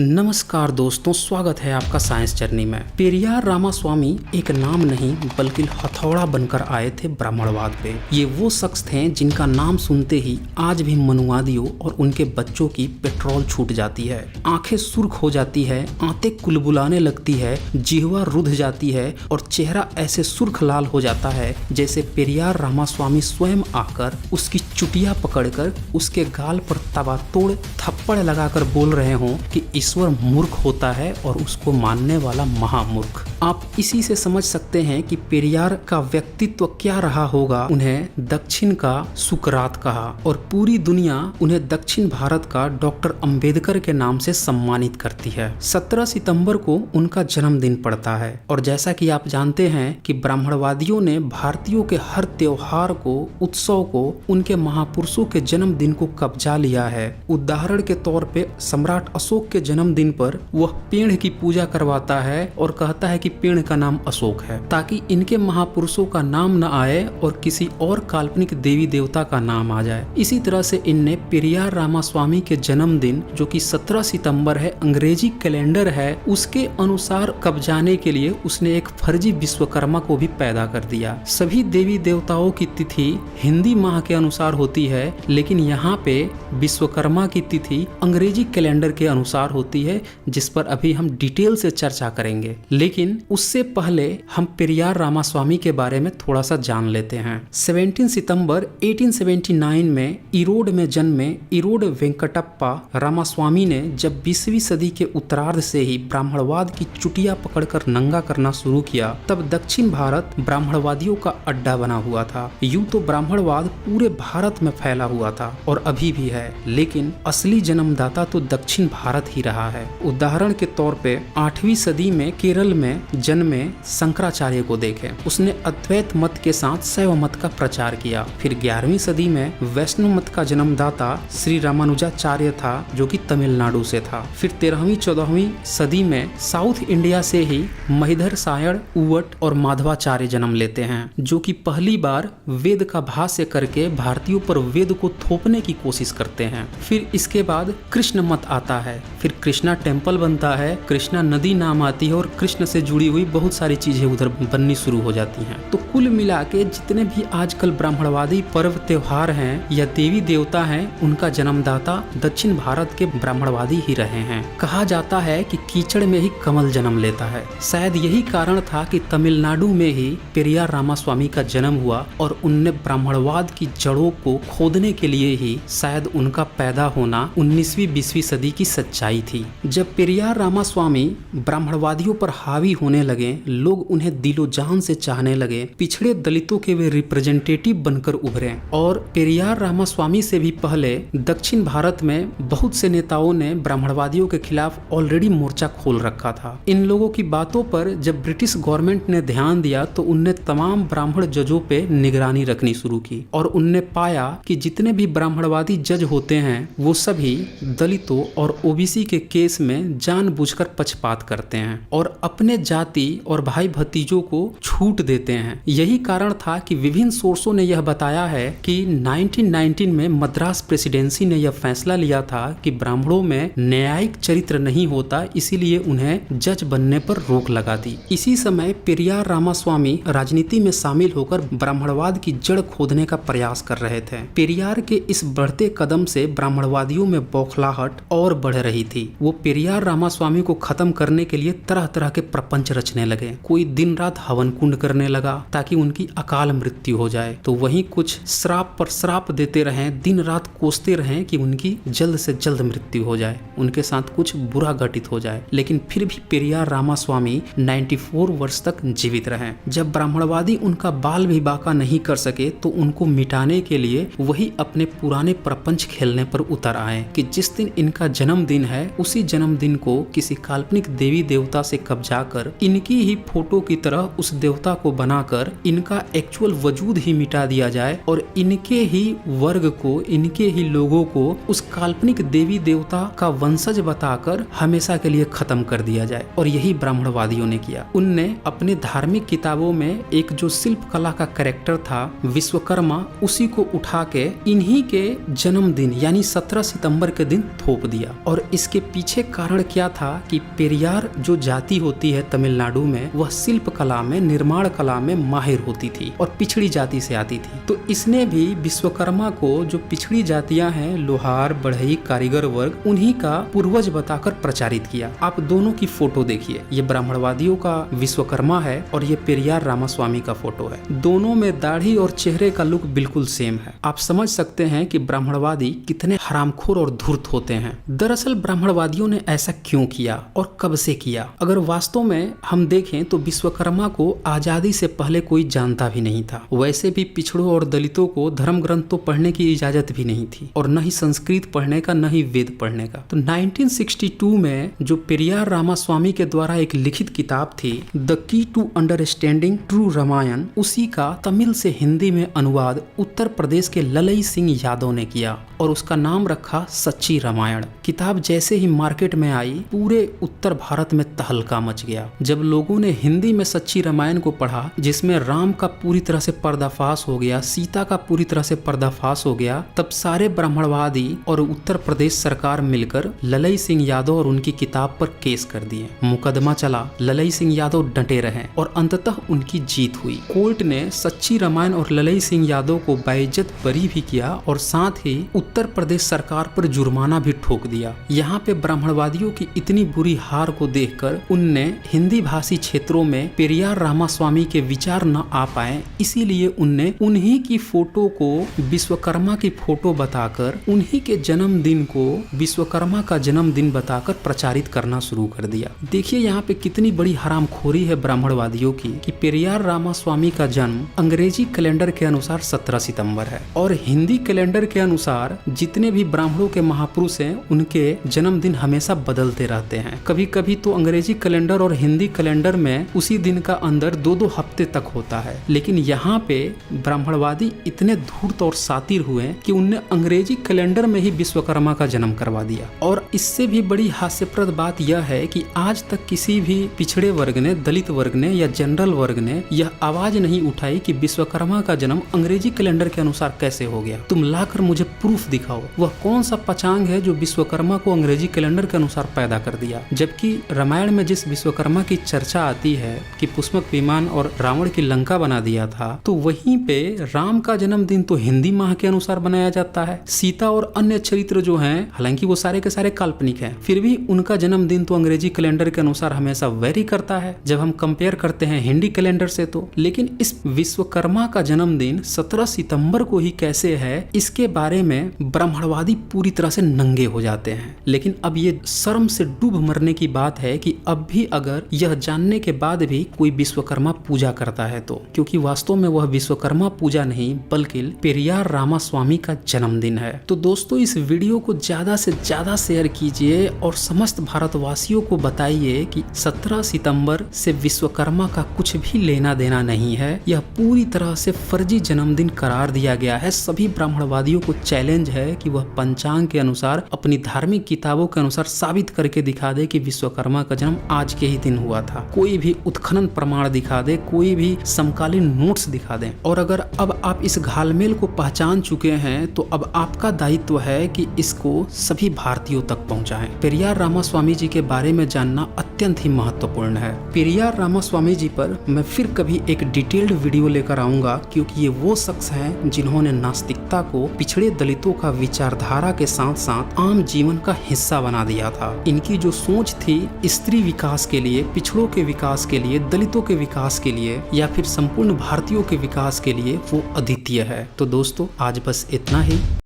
नमस्कार दोस्तों, स्वागत है आपका साइंस जर्नी में। पेरियार रामास्वामी एक नाम नहीं बल्कि हथौड़ा बनकर आए थे ब्राह्मणवाद पे। ये वो शख्स थे जिनका नाम सुनते ही आज भी मनुवादियों और उनके बच्चों की पेट्रोल छूट जाती है, आंखें सुर्ख हो जाती है, आंतें कुलबुलाने लगती है, जिह्वा रुध जाती है और चेहरा ऐसे सुर्ख लाल हो जाता है जैसे पेरियार रामास्वामी स्वयं आकर उसकी चुटिया पकड़कर उसके गाल पर तबातोड़ थप्पड़ लगाकर बोल रहे हों कि ईश्वर मूर्ख होता है और उसको मानने वाला महामूर्ख। आप इसी से समझ सकते हैं कि पेरियार का व्यक्तित्व क्या रहा होगा। उन्हें दक्षिण का सुकरात कहा और पूरी दुनिया उन्हें दक्षिण भारत का डॉक्टर अंबेडकर के नाम से सम्मानित करती है। 17 सितंबर को उनका जन्मदिन पड़ता है और जैसा कि आप जानते हैं कि ब्राह्मणवादियों ने भारतीयों के हर त्योहार को, उत्सव को उनके महापुरुषों के जन्मदिन को कब्जा लिया है। उदाहरण के तौर पे सम्राट अशोक के जन्मदिन पर वह पेड़ की पूजा करवाता है और कहता है कि पेड़ का नाम अशोक है, ताकि इनके महापुरुषों का नाम न आए और किसी और काल्पनिक देवी देवता का नाम आ जाए। इसी तरह से इनने पेरियार रामास्वामी के जन्मदिन, जो कि 17 सितंबर है, अंग्रेजी कैलेंडर है, उसके अनुसार कब्जाने के लिए उसने एक फर्जी विश्वकर्मा को भी पैदा कर दिया। सभी देवी देवताओं की तिथि हिंदी माह के अनुसार होती है, लेकिन यहाँ पे विश्वकर्मा की तिथि अंग्रेजी कैलेंडर के अनुसार होती है, जिस पर अभी हम डिटेल से चर्चा करेंगे। लेकिन उससे पहले हम पेरियार रामास्वामी के बारे में थोड़ा सा जान लेते हैं। 17 सितंबर 1879 में इरोड में जन्मे इरोड वेंकटप्पा रामास्वामी ने जब 20वीं सदी के उत्तरार्ध से ही ब्राह्मणवाद की चुटिया पकड़कर नंगा करना शुरू किया, तब दक्षिण भारत ब्राह्मणवादियों का अड्डा बना हुआ था। यूं तो ब्राह्मणवाद पूरे भारत में फैला हुआ था और अभी भी है, लेकिन असली जन्मदाता तो दक्षिण भारत ही रहा है। उदाहरण के तौर पे 8वीं सदी में केरल में जन्मे शंकराचार्य को देखें। उसने अद्वैत मत के साथ शैव मत का प्रचार किया। फिर 11वीं सदी में वैष्णव मत का जन्मदाता श्री रामानुजाचार्य था, जो कि तमिलनाडु से था। फिर 13वीं 14वीं सदी में साउथ इंडिया से ही महिधर सायण, उवट और माधवाचार्य जन्म लेते हैं, जो कि पहली बार वेद का भाष्य करके भारतीयों पर वेद को थोपने की कोशिश करते हैं। फिर इसके बाद कृष्ण मत आता है, फिर कृष्णा टेम्पल बनता है, कृष्णा नदी नाम आती है और कृष्ण से जुड़ी हुई बहुत सारी चीजें उधर बननी शुरू हो जाती हैं। तो कुल मिला के जितने भी आजकल ब्राह्मणवादी पर्व त्योहार हैं या देवी देवता हैं, उनका जन्मदाता दक्षिण भारत के ब्राह्मणवादी ही रहे हैं। कहा जाता है कि कीचड़ में ही कमल जन्म लेता है। शायद यही कारण था कि तमिलनाडु में ही पेरियार रामास्वामी का जन्म हुआ और उनने ब्राह्मणवाद की जड़ों को खोदने के लिए ही शायद उनका पैदा होना 19वीं 20वीं सदी की सच्चाई थी। जब पेरियार रामास्वामी ब्राह्मणवादियों पर हावी होने लगे, लोग उन्हें दिलो जान से चाहने लगे। पिछड़े दलितों के वे रिप्रेजेंटेटिव बनकर उभरे और पेरियार रामास्वामी से भी पहले दक्षिण भारत में बहुत से नेताओं ने ब्राह्मणवादियों के खिलाफ ऑलरेडी मोर्चा खोल रखा था। इन लोगों की बातों पर जब ब्रिटिश गवर्नमेंट ने ध्यान दिया तो उनने तमाम ब्राह्मण जजों पे निगरानी रखनी शुरू की और उनने पाया कि जितने भी ब्राह्मणवादी जज होते हैं वो सभी दलितों और ओबीसी के केस में जानबूझकर पक्षपात करते हैं और अपने जाति और भाई भतीजों को छूट देते हैं। यही कारण था कि विभिन्न सोर्सों ने यह बताया है कि 1919 में मद्रास प्रेसिडेंसी ने यह फैसला लिया था कि ब्राह्मणों में न्यायिक चरित्र नहीं होता, इसीलिए उन्हें जज बनने पर रोक लगा दी। इसी समय पेरियार रामास्वामी राजनीति में शामिल होकर ब्राह्मणवाद की जड़ खोदने का प्रयास कर रहे थे। पेरियार के इस बढ़ते कदम से ब्राह्मणवादियों में बौखलाहट और बढ़ रही थी। वो पेरियार रामास्वामी को खत्म करने के लिए तरह तरह के प्रपंच रचने लगे। कोई दिन रात हवन कुंड करने लगा ताकि उनकी अकाल मृत्यु हो जाए, तो वहीं कुछ श्राप पर श्राप देते रहे, दिन रात कोसते रहे कि उनकी जल्द से जल्द मृत्यु हो जाए, उनके साथ कुछ बुरा घटित हो जाए। लेकिन फिर भी पेरियार रामास्वामी 94 वर्ष तक जीवित रहे। जब ब्राह्मणवादी उनका बाल भी बाका नहीं कर सके तो उनको मिटाने के लिए वही अपने पुराने प्रपंच खेलने पर उतर आए कि जिस दिन इनका जन्मदिन है उसी जन्मदिन को किसी काल्पनिक देवी देवता से कब्जा कर कर इनकी ही फोटो की तरह उस देवता को बनाकर इनका एक्चुअल वजूद ही मिटा दिया जाए और इनके ही वर्ग को, इनके ही लोगों को उस काल्पनिक देवी देवता का वंशज बताकर हमेशा के लिए खत्म कर दिया जाए। और यही ब्राह्मणवादियों ने किया। उनने अपने धार्मिक किताबों में एक जो शिल्प कला का कैरेक्टर था विश्वकर्मा, उसी को उठा के इन्हीं के जन्मदिन यानी 17 सितंबर के दिन थोप दिया। और इसके पीछे कारण क्या था कि पेरियार जो जाति होती है तमिलनाडु में, वह शिल्प कला में, निर्माण कला में माहिर होती थी और पिछड़ी जाति से आती थी। तो इसने भी विश्वकर्मा को जो पिछड़ी जातियां हैं, लोहार, बढ़ई, कारीगर वर्ग, उन्हीं का पूर्वज बताकर प्रचारित किया। आप दोनों की फोटो देखिए, ये ब्राह्मणवादियों का विश्वकर्मा है और ये पेरियार रामास्वामी का फोटो है। दोनों में दाढ़ी और चेहरे का लुक बिल्कुल सेम है। आप समझ सकते हैं कि ब्राह्मणवादी कितने हरामखोर और धूर्त होते हैं। दरअसल ब्राह्मणवादियों ने ऐसा क्यों किया और कब से किया? अगर वास्तव में हम देखें तो विश्वकर्मा को आजादी से पहले कोई जानता भी नहीं था। वैसे भी पिछड़ों और दलितों को धर्म ग्रंथ तो पढ़ने की इजाजत भी नहीं थी और न ही संस्कृत पढ़ने का, न ही वेद पढ़ने का। तो 1962 में जो पेरियार रामास्वामी के द्वारा एक लिखित किताब थी the key to understanding true Ramayan, उसी का तमिल से हिंदी में अनुवाद उत्तर प्रदेश के ललई सिंह यादव ने किया और उसका नाम रखा सच्ची रामायण। किताब जैसे ही मार्केट में आई, पूरे उत्तर भारत में तहलका मच गया। जब लोगों ने हिंदी में सच्ची रामायण को पढ़ा, जिसमें राम का पूरी तरह से पर्दाफाश हो गया, सीता का पूरी तरह से पर्दाफाश हो गया, तब सारे ब्राह्मणवादी और उत्तर प्रदेश सरकार मिलकर ललई सिंह यादव और उनकी किताब पर केस कर दिए। मुकदमा चला, ललई सिंह यादव डटे रहे और अंततः उनकी जीत हुई। कोर्ट ने सच्ची रामायण और ललई सिंह यादव को बाइज्जत बरी भी किया और साथ ही उत्तर प्रदेश सरकार पर जुर्माना भी ठोक दिया। यहाँ पे ब्राह्मणवादियों की इतनी बुरी हार को देखकर उनने हिंदी भाषी क्षेत्रों में पेरियार रामास्वामी के विचार न आ पाए, इसीलिए उनने उन्हीं की फोटो को विश्वकर्मा की फोटो बताकर, उन्हीं के जन्मदिन को विश्वकर्मा का जन्मदिन बताकर प्रचारित करना शुरू कर दिया। देखिए यहाँ पे कितनी बड़ी हरामखोरी है ब्राह्मणवादियों की कि पेरियार रामास्वामी का जन्म अंग्रेजी कैलेंडर के अनुसार 17 सितंबर है और हिंदी कैलेंडर के अनुसार जितने भी ब्राह्मणों के महापुरुष हैं उनके जन्मदिन हमेशा बदलते रहते हैं। कभी कभी तो अंग्रेजी कैलेंडर और हिंदी कैलेंडर में उसी दिन का अंदर 2-2 हफ्ते तक होता है। लेकिन यहाँ पे ब्राह्मणवादी इतने धूर्त और सातिर हुए कि उनने अंग्रेजी कैलेंडर में ही विश्वकर्मा का जन्म करवा दिया। और इससे भी बड़ी हास्यप्रद बात यह है कि आज तक किसी भी पिछड़े वर्ग ने, दलित वर्ग ने या जनरल वर्ग ने यह आवाज नहीं उठाई कि विश्वकर्मा का जन्म अंग्रेजी कैलेंडर के अनुसार कैसे हो गया। तुम लाकर मुझे प्रूफ दिखाओ, वह कौन सा पचांग है जो विश्वकर्मा को अंग्रेजी कैलेंडर के अनुसार पैदा कर दिया। जबकि रामायण में जिस विश्वकर्मा की चर्चा आती है कि पुष्पक विमान और रावण की लंका बना दिया था, तो वहीं पे राम का जन्मदिन तो हिंदी माह के अनुसार बनाया जाता है। सीता और अन्य चरित्र जो हैं, हालांकि वो सारे के सारे काल्पनिक हैं, फिर भी उनका जन्मदिन तो अंग्रेजी कैलेंडर के अनुसार हमेशा वेरी करता है जब हम कंपेयर करते हैं हिंदी कैलेंडर से तो। लेकिन इस विश्वकर्मा का जन्मदिन 17 सितंबर को ही कैसे है, इसके बारे में ब्राह्मणवादी पूरी तरह से नंगे हो जाते हैं। लेकिन अब ये शर्म से डूब मरने की बात है कि अब भी अगर यह जानने के बाद भी कोई विश्वकर्मा पूजा करता है तो, क्योंकि वास्तव में वह विश्वकर्मा पूजा नहीं बल्कि पेरियार रामास्वामी का जन्मदिन है। तो दोस्तों, इस वीडियो को ज्यादा से ज्यादा शेयर कीजिए और समस्त भारतवासियों को बताइए कि 17 सितंबर से विश्वकर्मा का कुछ भी लेना देना नहीं है। यह पूरी तरह से फर्जी जन्मदिन करार दिया गया है। सभी ब्राह्मणवादियों को चैलेंज है कि वह पंचांग के अनुसार, अपनी धार्मिक किताबों के अनुसार साबित करके दिखा दे कि विश्वकर्मा का जन्म आज के ही दिन हुआ था। कोई भी उत्खनन प्रमाण दिखा दे, कोई भी समकालीन नोट्स दिखा दें। और अगर अब आप इस घालमेल को पहचान चुके हैं तो अब आपका दायित्व है कि इसको सभी भारतीयों तक पहुंचाएं। पेरियार रामास्वामी जी के बारे में जानना अत्यंत ही महत्वपूर्ण है। पेरियार रामास्वामी जी पर मैं फिर कभी एक डिटेल्ड वीडियो लेकर आऊंगा, क्योंकि ये वो शख्स हैं जिन्होंने नास्तिकता को पिछड़े दलितों का विचारधारा के साथ साथ आम जीवन का हिस्सा बना दिया था। इनकी जो सोच थी स्त्री विकास के लिए, पिछड़ों के विकास के लिए, दलितों के विकास के लिए या फिर संपूर्ण भारतीयों के विकास के लिए, वो अद्वितीय है। तो दोस्तों, आज बस इतना ही।